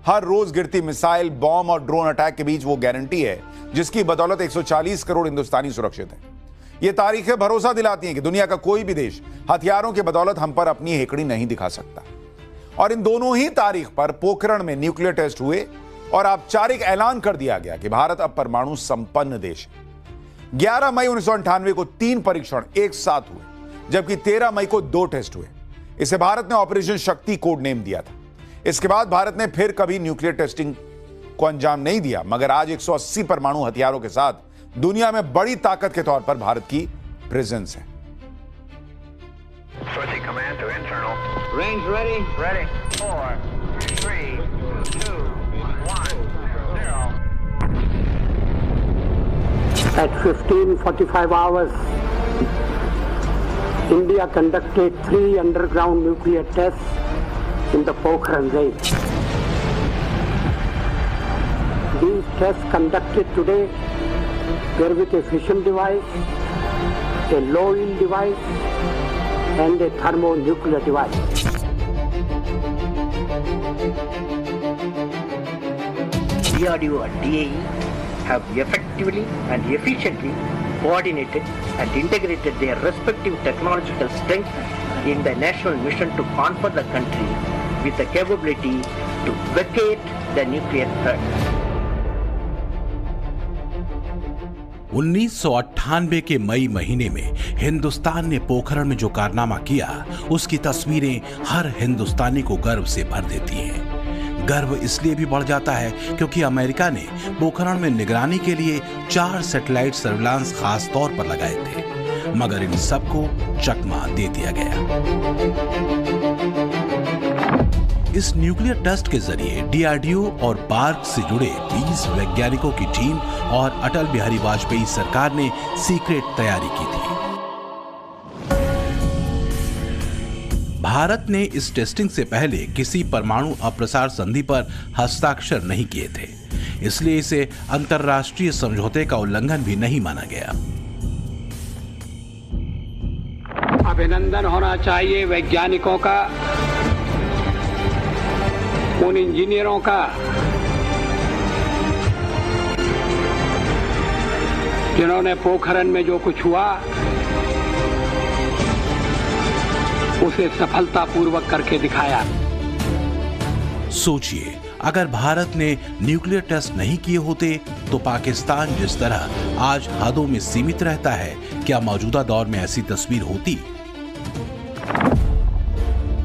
हर रोज गिरती missile, bomb और drone attack के बीच वो गारंटी है जिसकी बदौलत 140 करोड़ हिंदुस्तानी सुरक्षित हैं। ये तारीखें भरोसा दिलाती हैं कि दुनिया का कोई भी देश हथियारों की बदौलत हम पर अपनी हेकड़ी नहीं दिखा सकता। और इन दोनों ही तारीख पर पोखरण में न्यूक्लियर टेस्ट हुए और औपचारिक ऐलान कर दिया गया कि भारत अब परमाणु संपन्न देश है। 11 मई 1998 को 3 परीक्षण एक साथ हुए, जबकि 13 मई को 2 टेस्ट हुए। इसे भारत ने ऑपरेशन शक्ति कोड नेम दिया था। इसके बाद भारत ने फिर कभी न्यूक्लियर टेस्टिंग को अंजाम नहीं दिया, मगर आज 180 परमाणु हथियारों के साथ दुनिया में बड़ी ताकत के तौर पर भारत की प्रेजेंस है। Range ready? Ready. 4, 3, 2, 1, 0. At 15:45 hours, India conducted 3 underground nuclear tests in the Pokhran range. These tests conducted today were with a fission device, a low-yield device, and a thermonuclear device. DRDO and DAE have effectively and efficiently coordinated and integrated their respective technological strengths in the national mission to confront the country with the capability to vacate the nuclear threat. 1998 के मई महीने में हिंदुस्तान ने पोखरण में जो कारनामा किया, उसकी तस्वीरें हर हिंदुस्तानी को गर्व से भर देती हैं। गर्व इसलिए भी बढ़ जाता है क्योंकि अमेरिका ने पोखरण में निगरानी के लिए 4 सैटेलाइट सर्विलांस खास तौर पर लगाए थे, मगर इन सबको चकमा दे दिया गया। इस न्यूक्लियर टेस्ट के जरिए डीआरडीओ और बार्क से जुड़े 20 वैज्ञानिकों की टीम और अटल बिहारी वाजपेयी सरकार ने सीक्रेट तैयारी की थी। भारत ने इस टेस्टिंग से पहले किसी परमाणु अप्रसार संधि पर हस्ताक्षर नहीं किए थे, इसलिए इसे अंतर्राष्ट्रीय समझौते का उल्लंघन भी नहीं माना गया। अभिनंदन होना चाहिए वैज्ञानिकों का, उन इंजीनियरों का जिन्होंने पोखरण में जो कुछ हुआ उसे सफलतापूर्वक करके दिखाया। सोचिए, अगर भारत ने न्यूक्लियर टेस्ट नहीं किए होते तो पाकिस्तान जिस तरह आज हदों में सीमित रहता है, क्या मौजूदा दौर में ऐसी तस्वीर होती?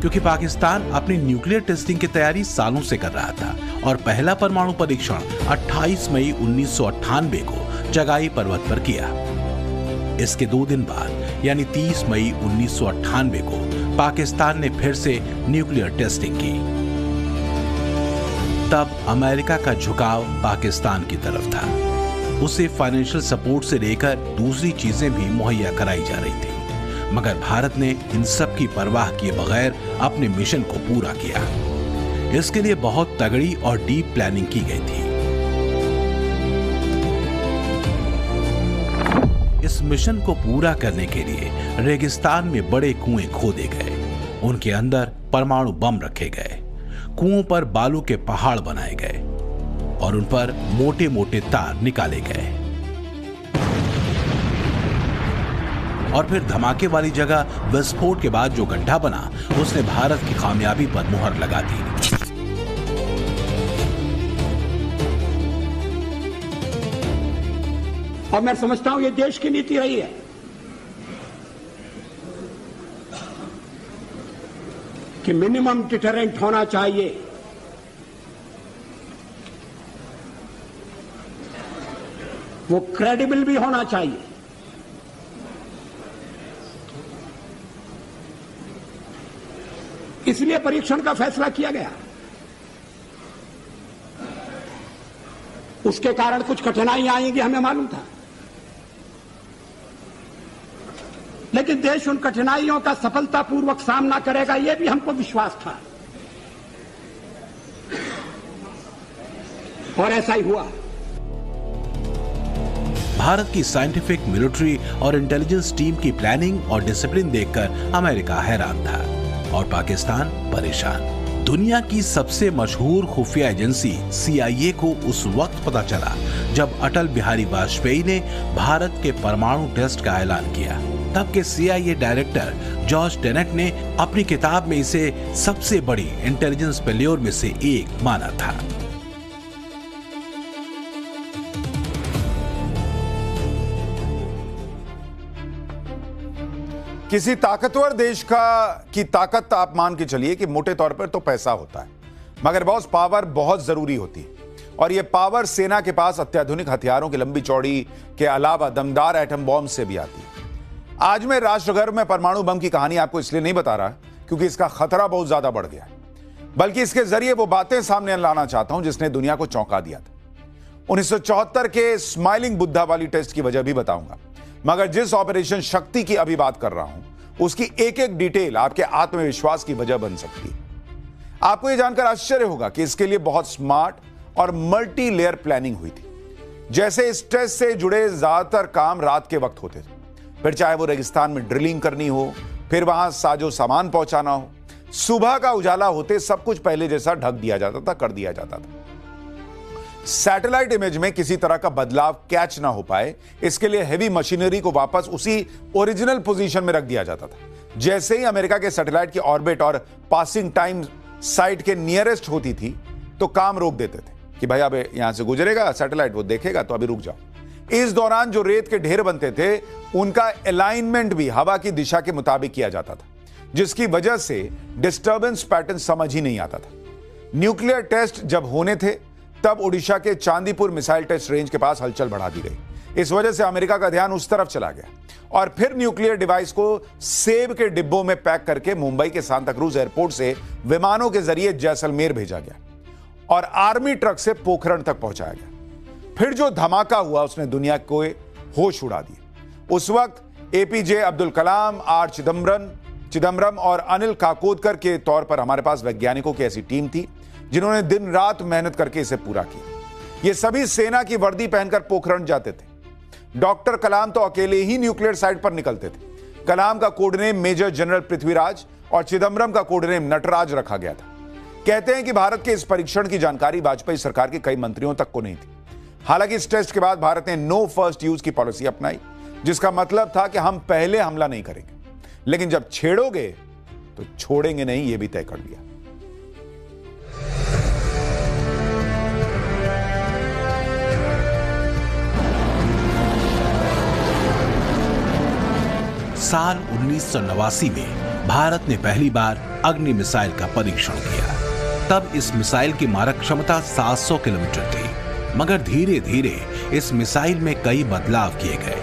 क्योंकि पाकिस्तान अपनी न्यूक्लियर टेस्टिंग की तैयारी सालों से कर रहा था और पहला परमाणु परीक्षण 28 मई 1998 को चगाई पर्वत पर किया। इसके 2 दिन बाद यानी 30 मई 1998 को पाकिस्तान ने फिर से न्यूक्लियर टेस्टिंग की। तब अमेरिका का झुकाव पाकिस्तान की तरफ था। उसे फाइनेंशियल सपोर्ट से लेकर दूसरी चीजें भी मुहैया कराई जा रही थी, मगर भारत ने इन सब की परवाह किए बगैर अपने मिशन को पूरा किया। इसके लिए बहुत तगड़ी और डीप प्लानिंग की गई थी। इस मिशन को पूरा करने के लिए रेगिस्तान में बड़े कुएं खोदे गए, उनके अंदर परमाणु बम रखे गए, कुओं पर बालू के पहाड़ बनाए गए और उन पर मोटे मोटे तार निकाले गए और फिर धमाके वाली जगह विस्फोट के बाद जो गड्ढा बना, उसने भारत की कामयाबी पर मुहर लगा दी। और मैं समझता हूं ये देश की नीति रही है कि मिनिमम डिटरेंट होना चाहिए। वो क्रेडिबल भी होना चाहिए। इसलिए परीक्षण का फैसला किया गया। उसके कारण कुछ कठिनाइयां आएंगी, हमें मालूम था, लेकिन देश उन कठिनाइयों का सफलतापूर्वक सामना करेगा, यह भी हमको विश्वास था और ऐसा ही हुआ। भारत की साइंटिफिक, मिलिट्री और इंटेलिजेंस टीम की प्लानिंग और डिसिप्लिन देखकर अमेरिका हैरान था और पाकिस्तान परेशान। दुनिया की सबसे मशहूर खुफिया एजेंसी CIA को उस वक्त पता चला जब अटल बिहारी वाजपेयी ने भारत के परमाणु टेस्ट का ऐलान किया। तब के CIA डायरेक्टर जॉर्ज टेनेट ने अपनी किताब में इसे सबसे बड़ी इंटेलिजेंस फेल्योर में से एक माना था। किसी ताकतवर देश की ताकत आप मान के चलिए कि मोटे तौर पर तो पैसा होता है, मगर बॉस पावर बहुत जरूरी होती है। और यह पावर सेना के पास अत्याधुनिक हथियारों की लंबी चौड़ी के अलावा दमदार एटम बॉम्ब से भी आती है। आज मैं राष्ट्रगर्व में परमाणु बम की कहानी आपको इसलिए नहीं बता रहा क्योंकि इसका खतरा बहुत ज्यादा बढ़ गया है, बल्कि इसके जरिए वो बातें सामने लाना चाहता हूं जिसने दुनिया को चौंका दिया था। 1974 के स्माइलिंग बुद्धा वाली टेस्ट की वजह भी बताऊंगा, मगर जिस ऑपरेशन शक्ति की अभी बात कर रहा हूं उसकी एक एक डिटेल आपके आत्मविश्वास की वजह बन सकती है। आपको यह जानकर आश्चर्य होगा कि इसके लिए बहुत स्मार्ट और मल्टी लेयर प्लानिंग हुई थी। जैसे इस टेस्ट से जुड़े ज्यादातर काम रात के वक्त होते थे, फिर चाहे वो रेगिस्तान में ड्रिलिंग करनी हो, फिर वहां साजो सामान पहुंचाना हो, सुबह का उजाला होते सब कुछ पहले जैसा ढक दिया जाता था, कर दिया जाता था। सैटेलाइट इमेज में किसी तरह का बदलाव कैच ना हो पाए, इसके लिए हेवी मशीनरी को वापस उसी ओरिजिनल पोजीशन में रख दिया जाता था। जैसे ही अमेरिका के सैटेलाइट की ऑर्बिट और पासिंग टाइम साइट के नियरेस्ट होती थी तो काम रोक देते थे कि भाई अब यहां से गुजरेगा सैटेलाइट, वो देखेगा तो अभी रुक जाओ। इस दौरान जो रेत के ढेर बनते थे उनका अलाइनमेंट भी हवा की दिशा के मुताबिक किया जाता था, जिसकी वजह से डिस्टर्बेंस पैटर्न समझ ही नहीं आता था। न्यूक्लियर टेस्ट जब होने थे तब ओडिशा के चांदीपुर मिसाइल टेस्ट रेंज के पास हलचल बढ़ा दी गई। इस वजह से अमेरिका का ध्यान उस तरफ चला गया और फिर न्यूक्लियर डिवाइस को सेब के डिब्बों में पैक करके मुंबई के सांताक्रूज एयरपोर्ट से विमानों के जरिए जैसलमेर भेजा गया और आर्मी ट्रक से पोखरण तक पहुंचाया गया। फिर जो धमाका हुआ उसने दुनिया को होश उड़ा दिए। उस वक्त APJ अब्दुल कलाम, R चिदम्बरम और अनिल काकोदकर के तौर पर हमारे पास वैज्ञानिकों की ऐसी टीम थी जिन्होंने दिन रात मेहनत करके इसे पूरा किया। ये सभी सेना की वर्दी पहनकर पोखरण जाते थे। डॉक्टर कलाम तो अकेले ही न्यूक्लियर साइट पर निकलते थे। कलाम का code name major general Prithviraj और चिदम्बरम का कोड नेम नटराज रखा गया था। कहते हैं कि भारत के इस परीक्षण की जानकारी वाजपेयी सरकार के कई मंत्रियों तक को नहीं थी। हालांकि इस टेस्ट के बाद भारत ने नो फर्स्ट यूज की पॉलिसी अपनाई, जिसका मतलब था कि हम पहले हमला नहीं करेंगे, लेकिन जब छेड़ोगे तो छोड़ेंगे नहीं, यह भी तय कर लिया। साल 1989 में भारत ने पहली बार अग्नि मिसाइल का परीक्षण किया। तब इस मिसाइल की मारक क्षमता 700 किलोमीटर थी, मगर धीरे धीरे इस मिसाइल में कई बदलाव किए गए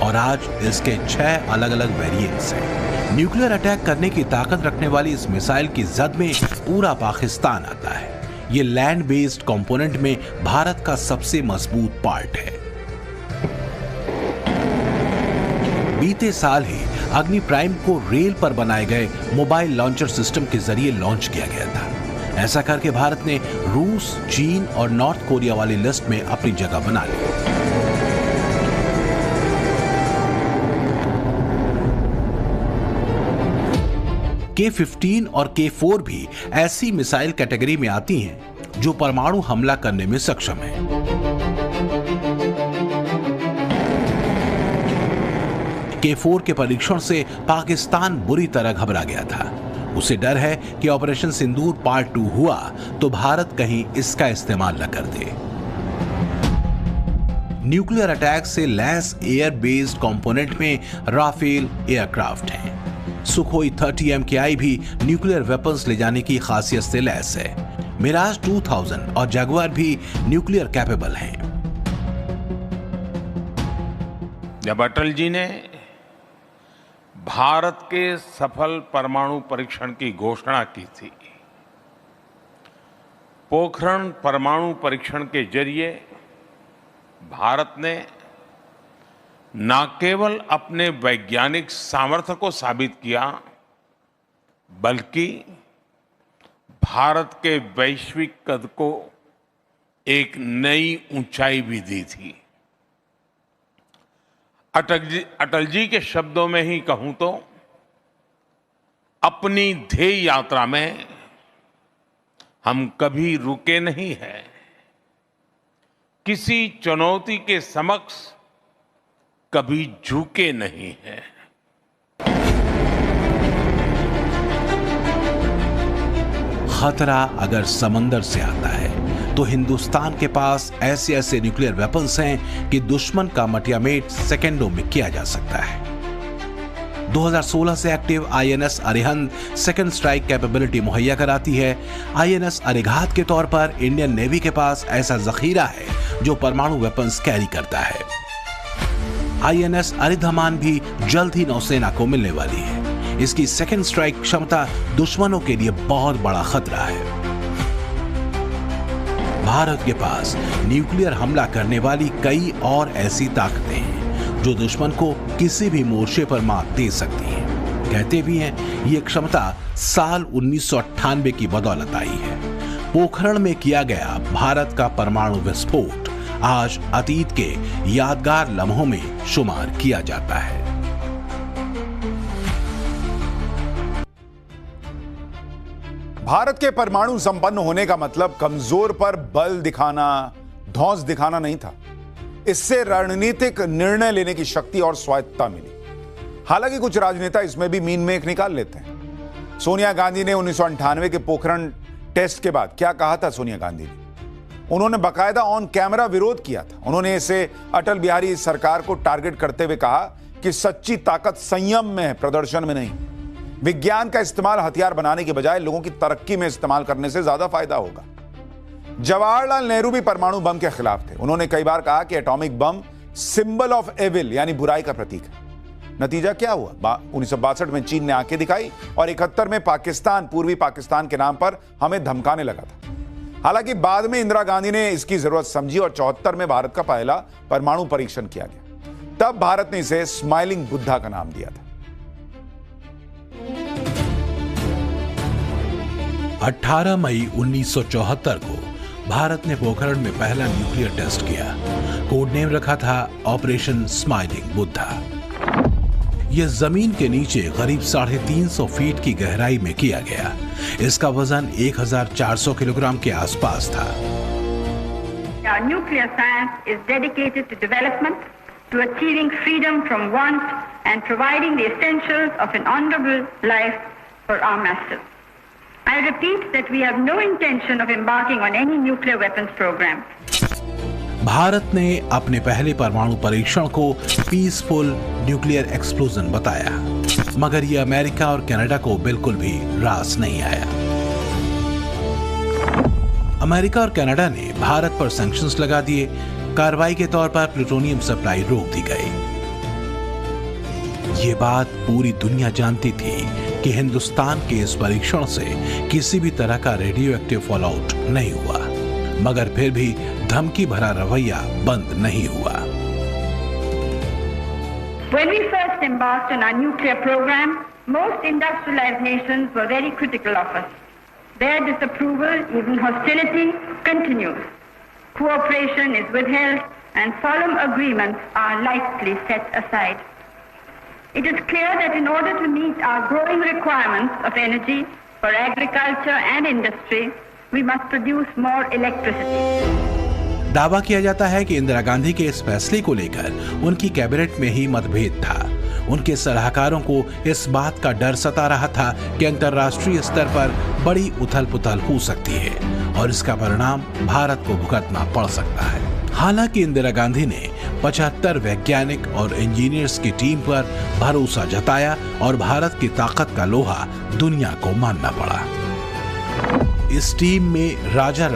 और आज इसके 6 अलग अलग वेरिएंट्स हैं। न्यूक्लियर अटैक करने की ताकत रखने वाली इस मिसाइल की जद में पूरा पाकिस्तान आता है। ये लैंड बेस्ड कंपोनेंट में भारत का सबसे मजबूत पार्ट है। बीते साल ही अग्नि प्राइम को रेल पर बनाए गए मोबाइल लॉन्चर सिस्टम के जरिए लॉन्च किया गया था। ऐसा करके भारत ने रूस, चीन और नॉर्थ कोरिया वाली लिस्ट में अपनी जगह बना ली। K-15 और K-4 भी ऐसी मिसाइल कैटेगरी में आती हैं जो परमाणु हमला करने में सक्षम है। K-4 के परीक्षण से पाकिस्तान बुरी तरह घबरा गया था। उसे डर है कि ऑपरेशन सिंदूर पार्ट 2 हुआ तो भारत कहीं इसका इस्तेमाल न कर दे। न्यूक्लियर अटैक से लैस एयर बेस्ड कंपोनेंट में राफेल एयरक्राफ्ट हैं। सुखोई 30 MKI भी न्यूक्लियर वेपन्स ले जाने की खासियत से लैस है। मिराज 2000 और जगुआर भी न्यूक्लियर कैपेबल हैं। जब अटल जी ने भारत के सफल परमाणु परीक्षण की घोषणा की थी, पोखरण परमाणु परीक्षण के जरिए भारत ने न केवल अपने वैज्ञानिक सामर्थ्य को साबित किया, बल्कि भारत के वैश्विक कद को एक नई ऊंचाई भी दी थी। अटल जी के शब्दों में ही कहूं तो अपनी ध्येय यात्रा में हम कभी रुके नहीं हैं, किसी चुनौती के समक्ष कभी झुके नहीं हैं। खतरा अगर समंदर से आता है तो हिंदुस्तान के पास ऐसे ऐसे न्यूक्लियर वेपन्स हैं कि दुश्मन का मटियामेट सेकेंडों में किया जा सकता है। 2016 से active INS Arihant second strike capability मुहैया कराती है। आईएनएस अरिघात के तौर पर इंडियन नेवी के पास ऐसा जखीरा है जो परमाणु वेपन्स कैरी करता है। आईएनएस अरिधमान भी जल्द ही नौसेना को मिलने वाली है। इसकी सेकंड स्ट्राइक क्षमता दुश्मनों के लिए बहुत बड़ा खतरा है। भारत के पास न्यूक्लियर हमला करने वाली कई और ऐसी ताकतें हैं जो दुश्मन को किसी भी मोर्चे पर मात दे सकती हैं। कहते भी हैं ये क्षमता साल 1998 की बदौलत आई है। पोखरण में किया गया भारत का परमाणु विस्फोट आज अतीत के यादगार लम्हों में शुमार किया जाता है। भारत के परमाणु संपन्न होने का मतलब कमजोर पर बल दिखाना, धौंस दिखाना नहीं था। इससे रणनीतिक निर्णय लेने की शक्ति और स्वायत्तता मिली। हालांकि कुछ राजनेता इसमें भी मीन मेख निकाल लेते हैं। सोनिया गांधी ने 1998 के पोखरण टेस्ट के बाद क्या कहा था? सोनिया गांधी ने उन्होंने बाकायदा ऑन कैमरा विरोध किया था। उन्होंने इसे अटल बिहारी सरकार को टारगेट करते हुए कहा कि सच्ची ताकत संयम में है, प्रदर्शन में नहीं। विज्ञान का इस्तेमाल हथियार बनाने के बजाय लोगों की तरक्की में इस्तेमाल करने से ज्यादा फायदा होगा। जवाहरलाल नेहरू भी परमाणु बम के खिलाफ थे। उन्होंने कई बार कहा कि atomic bomb symbol of evil यानी बुराई का प्रतीक है। नतीजा क्या हुआ? 1962 में चीन ने आंखें दिखाई और 71 में पाकिस्तान, पूर्वी पाकिस्तान के नाम पर हमें धमकाने लगा था। हालांकि बाद में इंदिरा गांधी ने इसकी जरूरत समझी और 74 में भारत का पहला परमाणु परीक्षण किया गया। तब भारत ने इसे स्माइलिंग बुद्धा का नाम दिया था। 18 मई 1974 को भारत ने पोखरण में पहला न्यूक्लियर टेस्ट किया। कोड नेम रखा था ऑपरेशन स्माइलिंग बुद्धा। यह जमीन के नीचे करीब 350 फीट की गहराई में किया गया। इसका वजन 1400 किलोग्राम के आसपास था। Our nuclear science is dedicated to development, to achieving freedom from want and providing the essentials of an honorable life for our masses. I repeat that we have no intention of embarking on any nuclear weapons program. Bharat ने अपने पहले परमाणु परीक्षण को peaceful nuclear explosion बताया, मगर यह America और कनाडा को बिल्कुल भी रास नहीं आया। अमेरिका और कनाडा ने भारत पर सैंक्शंस लगा दिए। कार्रवाई के तौर पर प्लूटोनियम सप्लाई रोक दी गई। ये बात पूरी दुनिया जानती थी कि हिंदुस्तान के इस परीक्षण से किसी भी तरह का रेडियो एक्टिव फॉलआउट नहीं हुआ, मगर फिर भी धमकी भरा रवैया बंद नहीं हुआ। When we first embarked on our nuclear program, most industrialized nations were very critical of us. Their disapproval, even hostility, continues. Cooperation is withheld and solemn agreements are lightly set aside. It is clear that in order to meet our growing requirements of energy for agriculture and industry, we must produce more electricity. दावा किया जाता है कि इंदिरा गांधी के इस फैसले को लेकर उनकी कैबिनेट में ही मतभेद था। उनके सलाहकारों को इस बात का डर सता रहा था कि अंतर्राष्ट्रीय स्तर पर बड़ी उथल-पुथल हो सकती है और इसका परिणाम भारत को भुगतना पड़ सकता है। हालांकि इंदिरा गांधी ने 75 वैज्ञानिक और इंजीनियर्स की टीम पर भरोसा जताया और भारत की ताकत का लोहा दुनिया को मानना पड़ा। इस टीम में राजा